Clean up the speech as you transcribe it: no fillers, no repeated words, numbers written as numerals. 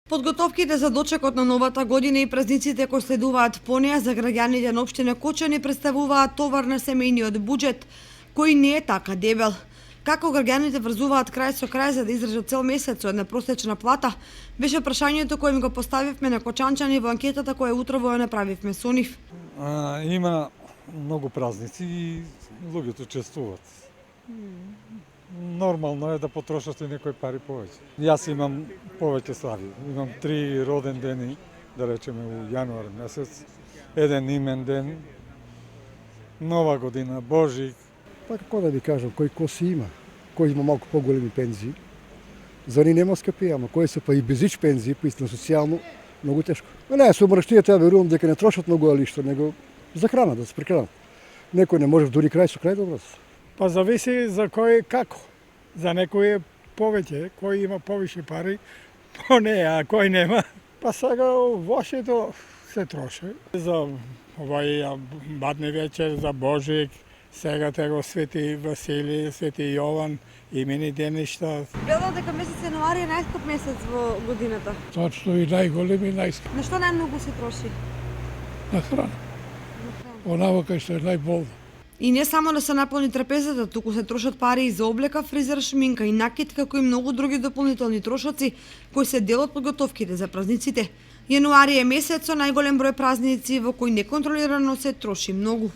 Подготовките за дочекот на новата година и празниците кои следуваат по неа за граѓаните на општина Кочани представуваат товар на семејниот буџет, кој не е така дебел. Како граѓаните врзуваат крај со крај за да издржат цел месец со една просечна плата, беше прашањето кое им го поставивме на кочанчани во анкетата која утрово ја направивме со нив. Има многу празници и луѓето чествуваат. Нормално е да потрошате некои пари повеќе. Јас имам повеќе слави. Имам 3 роден дени, да речеме у јануар месец, еден имен ден, Нова година, Божик. Па како да ви кажам, кој коси има, кој има малку поголеми пензии, за ни нема скъпи, ама кои се па и безич пензии, па истина социјално, многу тешко. Не, со мрштијата ја верувам дека не трошат многу алишта, него за храна, да се прекранат. Некој не може дури крај со крај да врз. Па зависи за кој како. За некој е повеќе, кој има повише пари, по не, а кој нема. Па сега вашето се троши. За овај бадни вечер, за Божик, сега tego Свети Василий, Свети Јован, имени деништа. Гледам дека месец јануари е најскап месец во годината. Точно и најголем и најскап На што најмногу се троши? на храна. Онава кај што е најболно. И не само да се наполни трапезата, туку се трошат пари и за облека, фризер, шминка и накид, како и многу други дополнителни трошоци, кои се дел од подготовките за празниците. Јануари е месец со најголем број празници во кој неконтролирано се троши многу.